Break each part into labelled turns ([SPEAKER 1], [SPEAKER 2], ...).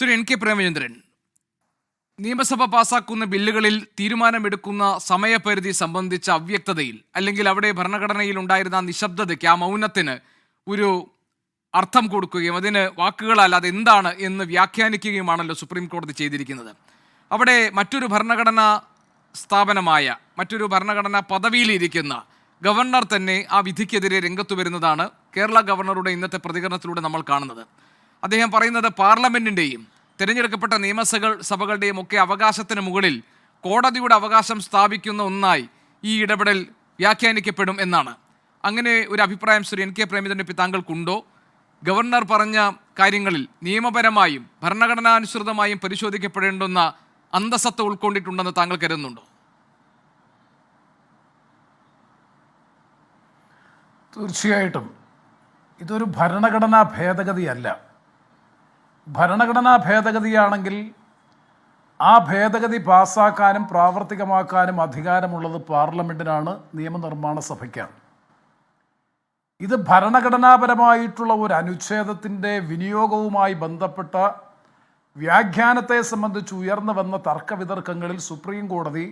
[SPEAKER 1] Shri N K Premachandran, നിയമസഭ പാസാക്കുന്ന ബില്ലുകളിൽ തീരുമാനമെടുക്കുന്ന സമയപരിധി സംബന്ധിച്ച അവ്യക്തതയിൽ അല്ലെങ്കിൽ അവിടെ ഭരണഘടനയിൽ ഉണ്ടായിരുന്ന നിശബ്ദതയ്ക്ക്, ആ മൗനത്തിന് ഒരു അർത്ഥം കൊടുക്കുകയും അതിന് വാക്കുകളല്ലാതെ എന്താണ് എന്ന് വ്യാഖ്യാനിക്കുകയുമാണല്ലോ സുപ്രീം കോടതി ചെയ്തിരിക്കുന്നത്. അവിടെ മറ്റൊരു ഭരണഘടനാ സ്ഥാപനമായ, മറ്റൊരു ഭരണഘടനാ പദവിയിലിരിക്കുന്ന ഗവർണർ തന്നെ ആ വിധിക്കെതിരെ രംഗത്തു വരുന്നതാണ് കേരള ഗവർണറുടെ ഇന്നത്തെ പ്രതികരണത്തിലൂടെ നമ്മൾ കാണുന്നത്. അദ്ദേഹം പറയുന്നത് പാർലമെന്റിൻ്റെയും തിരഞ്ഞെടുക്കപ്പെട്ട നിയമസഭകളുടെയും ഒക്കെ അവകാശത്തിന് മുകളിൽ കോടതിയുടെ അവകാശം സ്ഥാപിക്കുന്ന ഒന്നായി ഈ ഇടപെടൽ വ്യാഖ്യാനിക്കപ്പെടും എന്നാണ്. അങ്ങനെ ഒരു അഭിപ്രായം ശ്രീ എൻ കെ പ്രേമചന്ദ്രൻ താങ്കൾക്കുണ്ടോ? ഗവർണർ പറഞ്ഞ കാര്യങ്ങളിൽ നിയമപരമായും ഭരണഘടനാനുസൃതമായും പരിശോധിക്കപ്പെടേണ്ടുന്ന അന്തസത്ത ഉൾക്കൊണ്ടിട്ടുണ്ടെന്ന് താങ്കൾ കരുതുന്നുണ്ടോ?
[SPEAKER 2] തീർച്ചയായിട്ടും ഇതൊരു ഭരണഘടനാ ഭേദഗതിയല്ല. ഭരണഘടനാ ഭേദഗതിയാണെങ്കിൽ ആ ഭേദഗതി പാസ്സാക്കാനും പ്രാവർത്തികമാക്കാനും അധികാരമുള്ളത് പാർലമെൻറ്റിനാണ്, നിയമനിർമ്മാണ സഭയ്ക്കാണ്. ഇത് ഭരണഘടനാപരമായിട്ടുള്ള ഒരു അനുച്ഛേദത്തിൻ്റെ വിനിയോഗവുമായി ബന്ധപ്പെട്ട വ്യാഖ്യാനത്തെ സംബന്ധിച്ച് ഉയർന്നു വന്ന തർക്കവിതർക്കങ്ങളിൽ സുപ്രീം കോടതി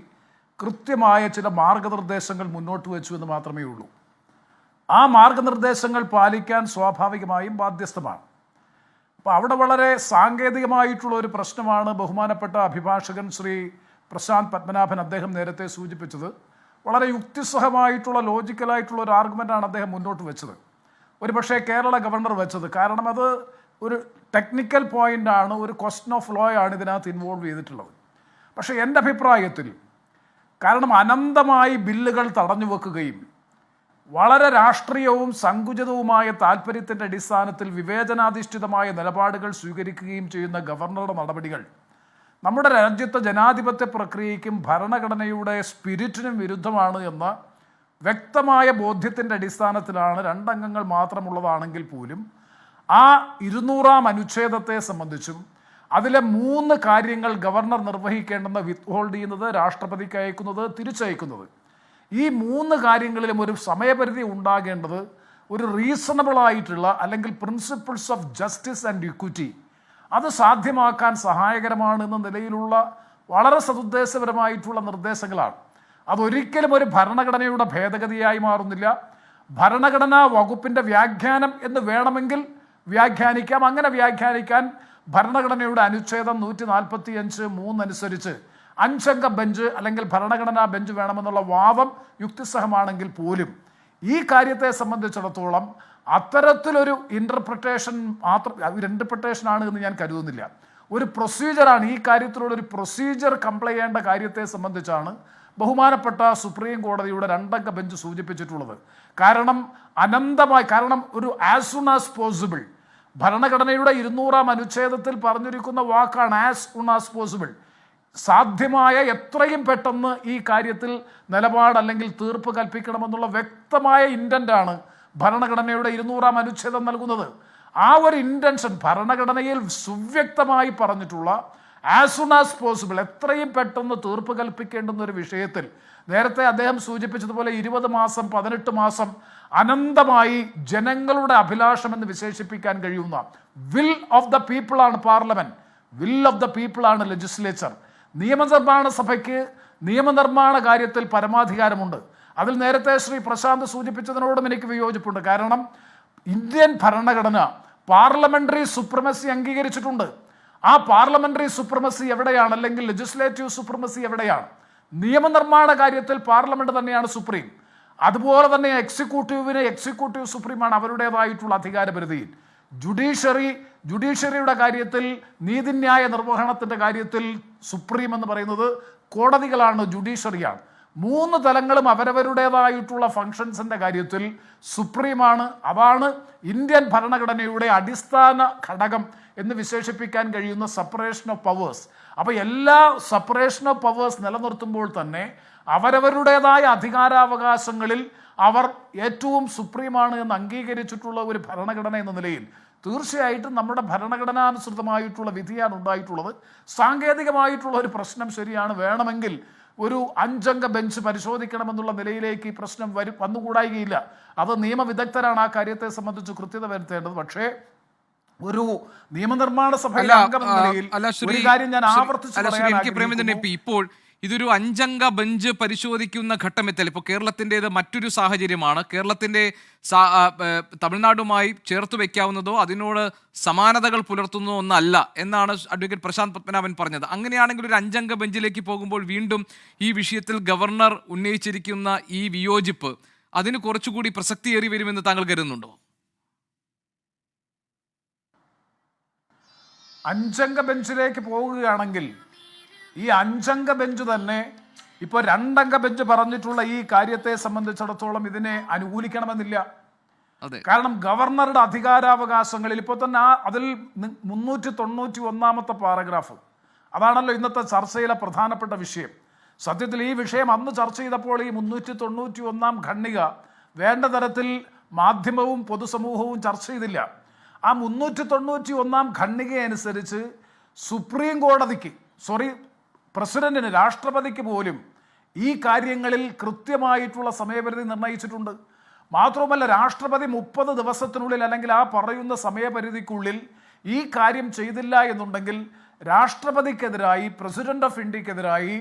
[SPEAKER 2] കൃത്യമായ ചില മാർഗനിർദ്ദേശങ്ങൾ മുന്നോട്ട് വെച്ചു എന്ന് മാത്രമേ ഉള്ളൂ. ആ മാർഗനിർദ്ദേശങ്ങൾ പാലിക്കാൻ സ്വാഭാവികമായും ബാധ്യസ്ഥമാണ്. അപ്പോൾ അവിടെ വളരെ സാങ്കേതികമായിട്ടുള്ള ഒരു പ്രശ്നമാണ് ബഹുമാനപ്പെട്ട അഭിഭാഷകൻ ശ്രീ പ്രശാന്ത് പത്മനാഭൻ അദ്ദേഹം നേരത്തെ സൂചിപ്പിച്ചത്. വളരെ യുക്തിസഹമായിട്ടുള്ള ലോജിക്കലായിട്ടുള്ള ഒരു ആർഗ്യുമെൻ്റാണ് അദ്ദേഹം മുന്നോട്ട് വെച്ചത്. ഒരു പക്ഷേ കേരള ഗവർണർ വെച്ചത്. കാരണം അത് ഒരു ടെക്നിക്കൽ പോയിൻ്റാണ്, ഒരു ക്വസ്റ്റ്യൻ ഓഫ് ലോ ആണ് ഇതിനകത്ത് ഇൻവോൾവ് ചെയ്തിട്ടുള്ളത്. പക്ഷേ എൻ്റെ അഭിപ്രായത്തിൽ, കാരണം അനന്തമായി ബില്ലുകൾ തടഞ്ഞു വെക്കുകയും വളരെ രാഷ്ട്രീയവും സങ്കുചിതവുമായ താല്പര്യത്തിൻ്റെ അടിസ്ഥാനത്തിൽ വിവേചനാധിഷ്ഠിതമായ നിലപാടുകൾ സ്വീകരിക്കുകയും ചെയ്യുന്ന ഗവർണറുടെ നടപടികൾ നമ്മുടെ രാജ്യത്തെ ജനാധിപത്യ പ്രക്രിയയ്ക്കും ഭരണഘടനയുടെ സ്പിരിറ്റിനും വിരുദ്ധമാണ് എന്ന വ്യക്തമായ ബോധ്യത്തിൻ്റെ അടിസ്ഥാനത്തിലാണ്, രണ്ടംഗങ്ങൾ മാത്രമുള്ളതാണെങ്കിൽ പോലും ആ 200-ാം അനുച്ഛേദത്തെ സംബന്ധിച്ചും അതിലെ 3 കാര്യങ്ങൾ ഗവർണർ നിർവഹിക്കേണ്ടെന്ന് വിത്ത്ഹോൾഡ് ചെയ്യുന്നത്, രാഷ്ട്രപതിക്ക് അയക്കുന്നത്, തിരിച്ചയക്കുന്നത്, ഈ 3 കാര്യങ്ങളിലും ഒരു സമയപരിധി ഉണ്ടാകേണ്ടത് ഒരു റീസണബിളായിട്ടുള്ള അല്ലെങ്കിൽ principles of justice and equity അത് സാധ്യമാക്കാൻ സഹായകരമാണ് എന്ന നിലയിലുള്ള വളരെ സതുദ്ദേശപരമായിട്ടുള്ള നിർദ്ദേശങ്ങളാണ്. അതൊരിക്കലും ഒരു ഭരണഘടനയുടെ ഭേദഗതിയായി മാറുന്നില്ല. ഭരണഘടനാ വകുപ്പിൻ്റെ വ്യാഖ്യാനം എന്ന് വേണമെങ്കിൽ വ്യാഖ്യാനിക്കാം. അങ്ങനെ വ്യാഖ്യാനിക്കാൻ ഭരണഘടനയുടെ അനുച്ഛേദം 145(3) അനുസരിച്ച് 5-അംഗ ബെഞ്ച് അല്ലെങ്കിൽ ഭരണഘടനാ ബെഞ്ച് വേണമെന്നുള്ള വാദം യുക്തിസഹമാണെങ്കിൽ പോലും ഈ കാര്യത്തെ സംബന്ധിച്ചിടത്തോളം അത്തരത്തിലൊരു ഇൻ്റർപ്രിട്ടേഷൻ ഇൻ്റർപ്രിട്ടേഷനാണ് എന്ന് ഞാൻ കരുതുന്നില്ല. ഒരു പ്രൊസീജിയറാണ്. ഈ കാര്യത്തിലുള്ള ഒരു പ്രൊസീജിയർ കംപ്ലൈ ചെയ്യേണ്ട കാര്യത്തെ സംബന്ധിച്ചാണ് ബഹുമാനപ്പെട്ട സുപ്രീം കോടതിയുടെ 2-അംഗ ബെഞ്ച് സൂചിപ്പിച്ചിട്ടുള്ളത്. കാരണം ഒരു ആസ് സൂൺ ആസ് പോസിബിൾ, ഭരണഘടനയുടെ 200-ാം അനുച്ഛേദത്തിൽ പറഞ്ഞിരിക്കുന്ന വാക്കാണ് ആസ് സൂൺ ആസ് പോസിബിൾ. സാധ്യമായ എത്രയും പെട്ടെന്ന് ഈ കാര്യത്തിൽ നിലപാട് അല്ലെങ്കിൽ തീർപ്പ് കൽപ്പിക്കണമെന്നുള്ള വ്യക്തമായ ഇൻറ്റൻ്റാണ് ഭരണഘടനയുടെ 200-ാം അനുച്ഛേദം നൽകുന്നത്. ആ ഒരു ഇൻറ്റൻഷൻ ഭരണഘടനയിൽ സുവ്യക്തമായി പറഞ്ഞിട്ടുള്ള ആസ് സൂൺ ആസ് പോസിബിൾ, എത്രയും പെട്ടെന്ന് തീർപ്പ് കൽപ്പിക്കേണ്ടുന്ന ഒരു വിഷയത്തിൽ നേരത്തെ അദ്ദേഹം സൂചിപ്പിച്ചതുപോലെ 20 മാസം 18 മാസം അനന്തമായി ജനങ്ങളുടെ അഭിലാഷം എന്ന് വിശേഷിപ്പിക്കാൻ കഴിയുന്ന വിൽ ഓഫ് ദ പീപ്പിൾ ആണ് parliament, will of the people ആണ് ലെജിസ്ലേച്ചർ. നിയമനിർമ്മാണ സഭയ്ക്ക് നിയമനിർമ്മാണ കാര്യത്തിൽ പരമാധികാരമുണ്ട്. അതിൽ നേരത്തെ ശ്രീ പ്രശാന്ത് സൂചിപ്പിച്ചതിനോടും എനിക്ക് വിയോജിപ്പുണ്ട്. കാരണം ഇന്ത്യൻ ഭരണഘടന പാർലമെൻ്ററി സുപ്രമസി അംഗീകരിച്ചിട്ടുണ്ട്. ആ പാർലമെൻ്ററി സുപ്രമസി എവിടെയാണ്, അല്ലെങ്കിൽ ലെജിസ്ലേറ്റീവ് സുപ്രമസി എവിടെയാണ്? നിയമനിർമ്മാണ കാര്യത്തിൽ പാർലമെൻറ്റ് തന്നെയാണ് സുപ്രീം. അതുപോലെ തന്നെ എക്സിക്യൂട്ടീവ് സുപ്രീമാണ് അവരുടേതായിട്ടുള്ള അധികാരപരിധിയിൽ. ജുഡീഷ്യറിയുടെ കാര്യത്തിൽ, നീതിന്യായ നിർവഹണത്തിൻ്റെ കാര്യത്തിൽ സുപ്രീം എന്ന് പറയുന്നത് കോടതികളാണ്, ജുഡീഷ്യറിയാണ്. 3 തലങ്ങളും അവരവരുടേതായിട്ടുള്ള ഫങ്ഷൻസിൻ്റെ കാര്യത്തിൽ സുപ്രീമാണ്. അതാണ് ഇന്ത്യൻ ഭരണഘടനയുടെ അടിസ്ഥാന ഘടകം എന്ന് വിശേഷിപ്പിക്കാൻ കഴിയുന്ന സെപ്പറേഷൻ ഓഫ് പവേഴ്സ്. അപ്പോൾ എല്ലാ സെപ്പറേഷൻ ഓഫ് പവേഴ്സ് നിലനിർത്തുമ്പോൾ തന്നെ അവരവരുടേതായ അധികാരാവകാശങ്ങളിൽ അവർ ഏറ്റവും സുപ്രീമാണ് എന്ന് അംഗീകരിച്ചിട്ടുള്ള ഒരു ഭരണഘടന എന്ന നിലയിൽ തീർച്ചയായിട്ടും നമ്മുടെ ഭരണഘടനാനുസൃതമായിട്ടുള്ള വിധിയാണ് ഉണ്ടായിട്ടുള്ളത്. സാങ്കേതികമായിട്ടുള്ള ഒരു പ്രശ്നം ശരിയാണ്, വേണമെങ്കിൽ ഒരു 5-അംഗ ബെഞ്ച് പരിശോധിക്കണമെന്നുള്ള നിലയിലേക്ക് ഈ പ്രശ്നം വന്നുകൂടായികയില്ല. അത് നിയമവിദഗ്ധരാണ് ആ കാര്യത്തെ സംബന്ധിച്ച് കൃത്യത വരുത്തേണ്ടത്. പക്ഷേ ഒരു നിയമനിർമ്മാണ സഭയിലെ
[SPEAKER 1] അല്ല
[SPEAKER 2] അംഗം എന്ന നിലയിൽ ഒരു കാര്യം ഞാൻ ആവർത്തിച്ച് പറയാൻ
[SPEAKER 1] എനിക്ക് പ്രേമചന്ദ്രൻ
[SPEAKER 2] ആഗ്രഹിക്കുന്നു.
[SPEAKER 1] ഇപ്പോൾ ഇതൊരു 5 അംഗ ബെഞ്ച് പരിശോധിക്കുന്ന ഘട്ടമെത്തൽ ഇപ്പോൾ കേരളത്തിൻ്റെത് മറ്റൊരു സാഹചര്യമാണ്. കേരളത്തിൻ്റെ തമിഴ്നാടുമായി ചേർത്ത് വയ്ക്കാവുന്നതോ അതിനോട് സമാനതകൾ പുലർത്തുന്നതോ ഒന്നല്ല എന്നാണ് അഡ്വക്കേറ്റ് പ്രശാന്ത് പത്മനാഭൻ പറഞ്ഞത്. അങ്ങനെയാണെങ്കിൽ ഒരു 5 അംഗ ബെഞ്ചിലേക്ക് പോകുമ്പോൾ വീണ്ടും ഈ വിഷയത്തിൽ ഗവർണർ ഉന്നയിച്ചിരിക്കുന്ന ഈ വിയോജിപ്പ് അതിന് കുറച്ചുകൂടി പ്രസക്തിയേറി വരുമെന്ന് താങ്കൾ കരുതുന്നുണ്ടോ?
[SPEAKER 2] 5 അംഗ ബെഞ്ചിലേക്ക് പോകുകയാണെങ്കിൽ ഈ 5 അംഗ ബെഞ്ച് തന്നെ ഇപ്പോൾ 2 അംഗ ബെഞ്ച് പറഞ്ഞിട്ടുള്ള ഈ കാര്യത്തെ സംബന്ധിച്ചിടത്തോളം ഇതിനെ അനുകൂലിക്കണമെന്നില്ല.
[SPEAKER 1] അതെ,
[SPEAKER 2] കാരണം ഗവർണറുടെ അധികാരാവകാശങ്ങളിൽ ഇപ്പോൾ തന്നെ അതിൽ 391 പാരഗ്രാഫ് അതാണല്ലോ ഇന്നത്തെ ചർച്ചയിലെ പ്രധാനപ്പെട്ട വിഷയം. സത്യത്തിൽ ഈ വിഷയം അന്ന് ചർച്ച ചെയ്തപ്പോൾ ഈ 391 ഖണ്ഡിക വേണ്ട തരത്തിൽ മാധ്യമവും പൊതുസമൂഹവും ചർച്ച ചെയ്തില്ല. ആ 391 ഖണ്ഡിക അനുസരിച്ച് സുപ്രീം കോടതിക്ക് പ്രസിഡന്റിന് രാഷ്ട്രപതിക്ക് പോലും ഈ കാര്യങ്ങളിൽ കൃത്യമായിട്ടുള്ള സമയപരിധി നിർണയിച്ചിട്ടുണ്ട്. മാത്രവുമല്ല രാഷ്ട്രപതി 30 ദിവസത്തിനുള്ളിൽ അല്ലെങ്കിൽ ആ പറയുന്ന സമയപരിധിക്കുള്ളിൽ ഈ കാര്യം ചെയ്തില്ല എന്നുണ്ടെങ്കിൽ രാഷ്ട്രപതിക്കെതിരായി പ്രസിഡന്റ് ഓഫ് ഇന്ത്യക്കെതിരായി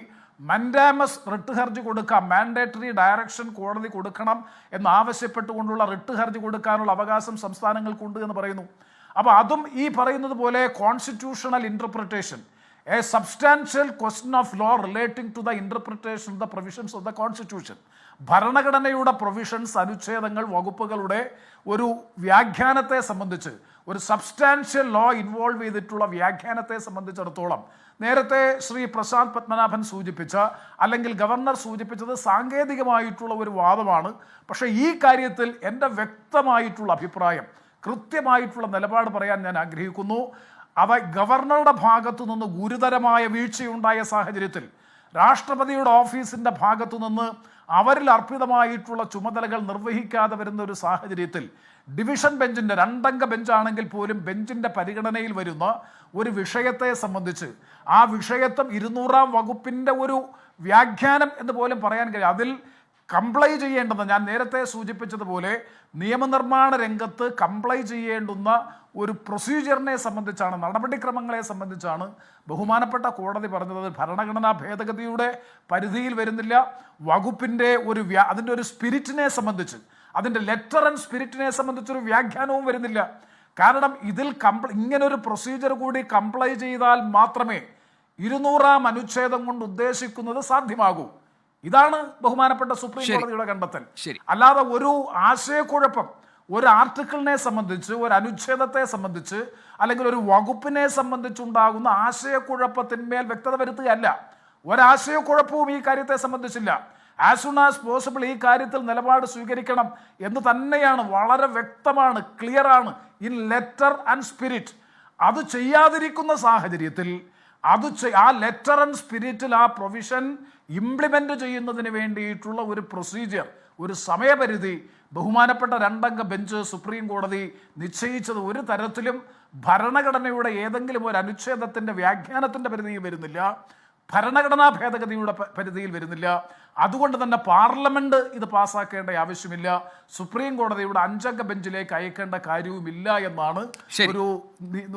[SPEAKER 2] മൻഡാമസ് റിട്ട് ഹർജി കൊടുക്കാം, മാൻഡേറ്ററി ഡയറക്ഷൻ കോടതി കൊടുക്കണം എന്നാവശ്യപ്പെട്ടുകൊണ്ടുള്ള റിട്ട് ഹർജി കൊടുക്കാനുള്ള അവകാശം സംസ്ഥാനങ്ങൾക്കുണ്ട് എന്ന് പറയുന്നു. അപ്പോൾ അതും ഈ പറയുന്നത് പോലെ constitutional interpretation, a substantial question of law relating to the interpretation of the provisions of the constitution, ഭരണഘടനയുടെ പ്രൊവിഷൻസ്, അനുച്ഛേദങ്ങൾ, വകുപ്പുകളുടെ ഒരു വ്യാഖ്യാനത്തെ സംബന്ധിച്ച്, ഒരു സബ്സ്റ്റാൻഷ്യൽ ലോ ഇൻവോൾവ് ചെയ്തിട്ടുള്ള വ്യാഖ്യാനത്തെ സംബന്ധിച്ചിടത്തോളം നേരത്തെ ശ്രീ പ്രശാന്ത് പത്മനാഭൻ സൂചിപ്പിച്ച അല്ലെങ്കിൽ ഗവർണർ സൂചിപ്പിച്ചത് സാങ്കേതികമായിട്ടുള്ള ഒരു വാദമാണ്. പക്ഷേ ഈ കാര്യത്തിൽ എൻ്റെ വ്യക്തമായിട്ടുള്ള അഭിപ്രായം, കൃത്യമായിട്ടുള്ള നിലപാട് പറയാൻ ഞാൻ ആഗ്രഹിക്കുന്നു. ഗവർണറുടെ ഭാഗത്തു നിന്ന് ഗുരുതരമായ വീഴ്ചയുണ്ടായ സാഹചര്യത്തിൽ രാഷ്ട്രപതിയുടെ ഓഫീസിൻ്റെ ഭാഗത്തു നിന്ന് അവരിൽ അർപ്പിതമായിട്ടുള്ള ചുമതലകൾ നിർവഹിക്കാതെ വരുന്ന ഒരു സാഹചര്യത്തിൽ ഡിവിഷൻ ബെഞ്ചിൻ്റെ 2 അംഗ ബെഞ്ചാണെങ്കിൽ പോലും ബെഞ്ചിൻ്റെ പരിഗണനയിൽ വരുന്ന ഒരു വിഷയത്തെ സംബന്ധിച്ച് ആ വിഷയത്തെ 200-ാം വകുപ്പിൻ്റെ ഒരു വ്യാഖ്യാനം എന്ന് പോലും പറയാൻ കഴിയും. അതിൽ കംപ്ലൈ ചെയ്യേണ്ടുന്ന, ഞാൻ നേരത്തെ സൂചിപ്പിച്ചതുപോലെ നിയമനിർമ്മാണ രംഗത്ത് കംപ്ലൈ ചെയ്യേണ്ടുന്ന ഒരു പ്രൊസീജിയറിനെ സംബന്ധിച്ചാണ്, നടപടിക്രമങ്ങളെ സംബന്ധിച്ചാണ് ബഹുമാനപ്പെട്ട കോടതി പറഞ്ഞത്. ഭരണഘടനാ ഭേദഗതിയുടെ പരിധിയിൽ വരുന്നില്ല. വകുപ്പിൻ്റെ അതിൻ്റെ ഒരു സ്പിരിറ്റിനെ സംബന്ധിച്ച്, അതിൻ്റെ ലെറ്റർ ആൻഡ് സ്പിരിറ്റിനെ സംബന്ധിച്ചൊരു വ്യാഖ്യാനവും വരുന്നില്ല. കാരണം ഇതിൽ ഇങ്ങനൊരു പ്രൊസീജിയർ കൂടി കംപ്ലൈ ചെയ്താൽ മാത്രമേ 200-ാം അനുച്ഛേദം കൊണ്ട് ഉദ്ദേശിക്കുന്നത് സാധ്യമാകൂ. ഇതാണ് ബഹുമാനപ്പെട്ട സുപ്രീം കോടതിയുടെ കണ്ടെത്തൽ. അല്ലാതെ ഒരു ആശയക്കുഴപ്പം ഒരു ആർട്ടിക്കിളിനെ സംബന്ധിച്ച്, ഒരു അനുച്ഛേദത്തെ സംബന്ധിച്ച്, അല്ലെങ്കിൽ ഒരു വകുപ്പിനെ സംബന്ധിച്ചുണ്ടാകുന്ന ആശയക്കുഴപ്പത്തിന്മേൽ വ്യക്തത വരുത്തുകയല്ല. ഒരാശയക്കുഴപ്പവും ഈ കാര്യത്തെ സംബന്ധിച്ചില്ല. ആസ് സൂൺ ആസ് പോസിബിൾ ഈ കാര്യത്തിൽ നിലപാട് സ്വീകരിക്കണം എന്ന് തന്നെയാണ്, വളരെ വ്യക്തമാണ്, ക്ലിയറാണ് ഇൻ ലെറ്റർ ആൻഡ് സ്പിരിറ്റ്. അത് ചെയ്യാതിരിക്കുന്ന സാഹചര്യത്തിൽ ആ ലെറ്റർ ആൻഡ് സ്പിരിറ്റിൽ ആ പ്രൊവിഷൻ ഇംപ്ലിമെൻ്റ് ചെയ്യുന്നതിന് വേണ്ടിയിട്ടുള്ള ഒരു പ്രൊസീജിയർ, ഒരു സമയപരിധി ബഹുമാനപ്പെട്ട 2 അംഗ ബെഞ്ച് സുപ്രീം കോടതി നിശ്ചയിച്ചത് ഒരു തരത്തിലും ഭരണഘടനയുടെ ഏതെങ്കിലും ഒരു അനുച്ഛേദത്തിൻ്റെ വ്യാഖ്യാനത്തിൻ്റെ പരിധിയിൽ വരുന്നില്ല, ഭരണഘടനാ ഭേദഗതിയുടെ പരിധിയിൽ വരുന്നില്ല. അതുകൊണ്ട് തന്നെ പാർലമെന്റ് ഇത് പാസ്സാക്കേണ്ട ആവശ്യമില്ല, സുപ്രീം കോടതിയുടെ 5 അംഗ ബെഞ്ചിലേക്ക് അയക്കേണ്ട കാര്യവുമില്ല എന്നാണ്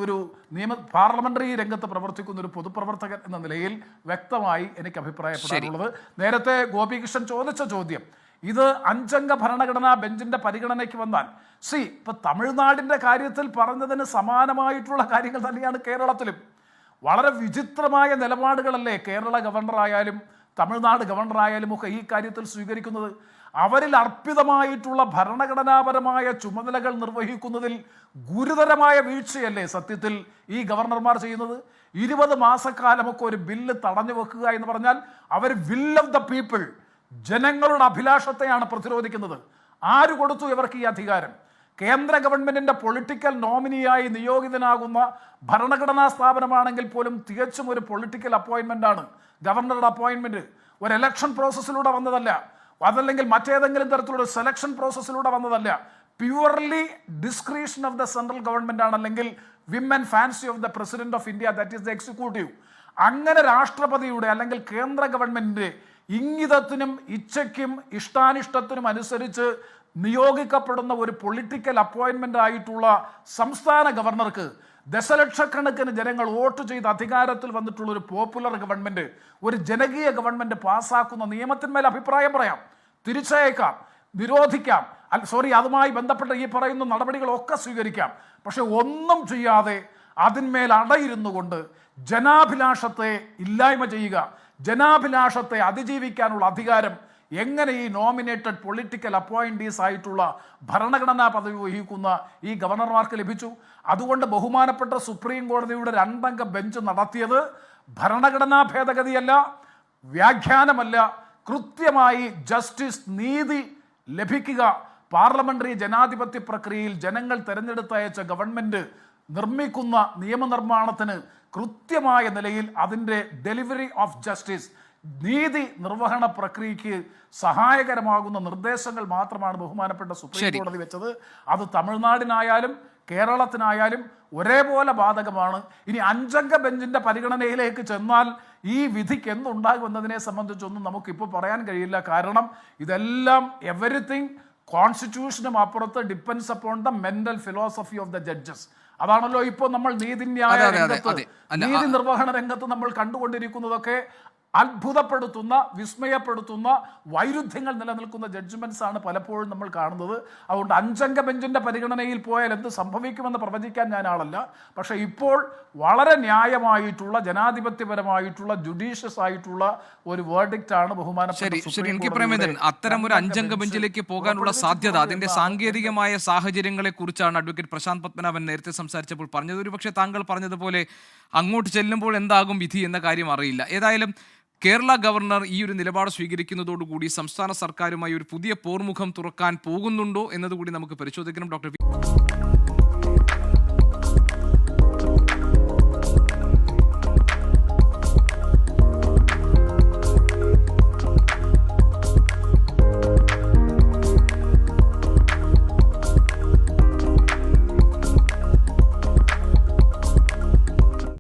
[SPEAKER 2] ഒരു പാർലമെന്ററി രംഗത്ത് പ്രവർത്തിക്കുന്ന ഒരു പൊതുപ്രവർത്തകൻ എന്ന നിലയിൽ വ്യക്തമായി എനിക്ക് അഭിപ്രായപ്പെടാനുള്ളത്. നേരത്തെ ഗോപികൃഷ്ണൻ ചോദിച്ച ചോദ്യം, ഇത് 5 അംഗ ഭരണഘടനാ ബെഞ്ചിന്റെ പരിഗണനയ്ക്ക് വന്നാൽ ഇപ്പൊ തമിഴ്നാടിന്റെ കാര്യത്തിൽ പറഞ്ഞതിന് സമാനമായിട്ടുള്ള കാര്യങ്ങൾ തന്നെയാണ് കേരളത്തിലും. വളരെ വിചിത്രമായ നിലപാടുകളല്ലേ കേരള ഗവർണറായാലും തമിഴ്നാട് ഗവർണറായാലും ഒക്കെ ഈ കാര്യത്തിൽ സ്വീകരിക്കുന്നത്. അവരിൽ അർപ്പിതമായിട്ടുള്ള ഭരണഘടനാപരമായ ചുമതലകൾ നിർവഹിക്കുന്നതിൽ ഗുരുതരമായ വീഴ്ചയല്ലേ സത്യത്തിൽ ഈ ഗവർണർമാർ ചെയ്യുന്നത്. 20 മാസക്കാലമൊക്കെ ഒരു ബില്ല് തടഞ്ഞു വെക്കുക എന്ന് പറഞ്ഞാൽ അവർ വിൽ ഓഫ് ദ പീപ്പിൾ, ജനങ്ങളുടെ അഭിലാഷത്തെയാണ് പ്രതിരോധിക്കുന്നത്. ആര് കൊടുത്തു ഇവർക്ക് ഈ അധികാരം? കേന്ദ്ര ഗവൺമെന്റിന്റെ പൊളിറ്റിക്കൽ നോമിനിയായി നിയോഗിതനാകുന്ന ഭരണഘടനാ സ്ഥാപനമാണെങ്കിൽ പോലും തികച്ചും ഒരു പൊളിറ്റിക്കൽ അപ്പോയിൻമെന്റ് ആണ് ഗവർണറുടെ അപ്പോയിൻമെന്റ്. ഒരു എലക്ഷൻ പ്രോസസ്സിലൂടെ വന്നതല്ല, അതല്ലെങ്കിൽ മറ്റേതെങ്കിലും തരത്തിലുള്ള സെലക്ഷൻ പ്രോസസ്സിലൂടെ വന്നതല്ല. Purely discretion of the central government ആണ്, അല്ലെങ്കിൽ Vim and fancy of the president of India, that is the executive. അങ്ങനെ രാഷ്ട്രപതിയുടെ അല്ലെങ്കിൽ കേന്ദ്ര ഗവൺമെന്റിന്റെ ഇംഗിതത്തിനും ഇച്ഛയ്ക്കും ഇഷ്ടാനിഷ്ടത്തിനും അനുസരിച്ച് നിയോഗിക്കപ്പെടുന്ന ഒരു പൊളിറ്റിക്കൽ അപ്പോയിൻമെൻ്റ് ആയിട്ടുള്ള സംസ്ഥാന ഗവർണർക്ക് ദശലക്ഷക്കണക്കിന് ജനങ്ങൾ വോട്ട് ചെയ്ത് അധികാരത്തിൽ വന്നിട്ടുള്ള ഒരു പോപ്പുലർ ഗവൺമെൻറ്, ഒരു ജനകീയ ഗവൺമെൻറ് പാസ്സാക്കുന്ന നിയമത്തിന്മേൽ അഭിപ്രായം പറയാം, തിരിച്ചയക്കാം, നിരോധിക്കാം, അതുമായി ബന്ധപ്പെട്ട ഈ പറയുന്ന നടപടികളൊക്കെ സ്വീകരിക്കാം. പക്ഷെ ഒന്നും ചെയ്യാതെ അതിന്മേൽ അടയിരുന്നു കൊണ്ട് ജനാഭിലാഷത്തെ ഇല്ലായ്മ ചെയ്യുക, ജനാഭിലാഷത്തെ അതിജീവിക്കാനുള്ള അധികാരം എങ്ങനെ ഈ നോമിനേറ്റഡ് പൊളിറ്റിക്കൽ അപ്പോയിൻറ്റീസ് ആയിട്ടുള്ള ഭരണഘടനാ പദവി വഹിക്കുന്ന ഈ ഗവർണർമാർക്ക് ലഭിച്ചു? അതുകൊണ്ട് ബഹുമാനപ്പെട്ട സുപ്രീം കോടതിയുടെ 2 അംഗ ബെഞ്ച് നടത്തിയത് ഭരണഘടനാ ഭേദഗതിയല്ല, വ്യാഖ്യാനമല്ല, കൃത്യമായി ജസ്റ്റിസ്, നീതി ലഭിക്കുക, പാർലമെന്ററി ജനാധിപത്യ പ്രക്രിയയിൽ ജനങ്ങൾ തെരഞ്ഞെടുത്തയച്ച ഗവൺമെന്റ് നിർമ്മിക്കുന്ന നിയമനിർമ്മാണത്തിന് കൃത്യമായ നിലയിൽ അതിൻ്റെ ഡെലിവറി ഓഫ് ജസ്റ്റിസ്, നീതി നിർവഹണ പ്രക്രിയയ്ക്ക് സഹായകരമാകുന്ന നിർദ്ദേശങ്ങൾ മാത്രമാണ് ബഹുമാനപ്പെട്ട സുപ്രീം കോടതി വെച്ചത്. അത് തമിഴ്നാടിനായാലും കേരളത്തിനായാലും ഒരേപോലെ ബാധകമാണ്. ഇനി 5 അംഗ ബെഞ്ചിന്റെ പരിഗണനയിലേക്ക് ചെന്നാൽ ഈ വിധിക്ക് എന്തുണ്ടാകുമെന്നതിനെ സംബന്ധിച്ചൊന്നും നമുക്കിപ്പോൾ പറയാൻ കഴിയില്ല. കാരണം ഇതെല്ലാം എവരിത്തിങ് കോൺസ്റ്റിറ്റ്യൂഷനും അപ്പുറത്ത് depends upon the mental philosophy of the judges. അതാണല്ലോ ഇപ്പോൾ നമ്മൾ നീതിന്യായ രംഗത്ത്, നീതി നിർവഹണ രംഗത്ത് നമ്മൾ കണ്ടുകൊണ്ടിരിക്കുന്നതൊക്കെ. അത്ഭുതപ്പെടുത്തുന്ന, വിസ്മയപ്പെടുത്തുന്ന വൈരുദ്ധ്യങ്ങൾ നിലനിൽക്കുന്ന ജഡ്ജ്മെന്റ്സ് ആണ് പലപ്പോഴും നമ്മൾ കാണുന്നത്. അതുകൊണ്ട് 5 അംഗ ബെഞ്ചിന്റെ പരിഗണനയിൽ പോയാൽ എന്ത് സംഭവിക്കുമെന്ന് പ്രവചിക്കാൻ ഞാൻ ആളല്ല. പക്ഷേ ഇപ്പോൾ വളരെ ന്യായമായിട്ടുള്ള, ജനാധിപത്യപരമായിട്ടുള്ള, ജുഡീഷ്യസ് ആയിട്ടുള്ള ഒരു വേർഡിക്റ്റ് ആണ് ബഹുമാനപ്പെട്ട.
[SPEAKER 1] അത്തരം ഒരു 5 അംഗ ബെഞ്ചിലേക്ക് പോകാനുള്ള സാധ്യത, അതിന്റെ സാങ്കേതികമായ സാഹചര്യങ്ങളെ കുറിച്ചാണ് അഡ്വക്കേറ്റ് പ്രശാന്ത് പത്മനാഭൻ നേരത്തെ സംസാരിച്ചപ്പോൾ പറഞ്ഞത്. ഒരു പക്ഷേ താങ്കൾ പറഞ്ഞതുപോലെ അങ്ങോട്ട് ചെല്ലുമ്പോൾ എന്താകും വിധി എന്ന കാര്യം അറിയില്ല. ഏതായാലും കേരള ഗവർണർ ഈ ഒരു നിലപാട് സ്വീകരിക്കുന്നതോടുകൂടി സംസ്ഥാന സർക്കാരുമായി ഒരു പുതിയ പോർമുഖം തുറക്കാൻ പോകുന്നുണ്ടോ എന്നതുകൂടി നമുക്ക് പരിശോധിക്കണം. ഡോക്ടർ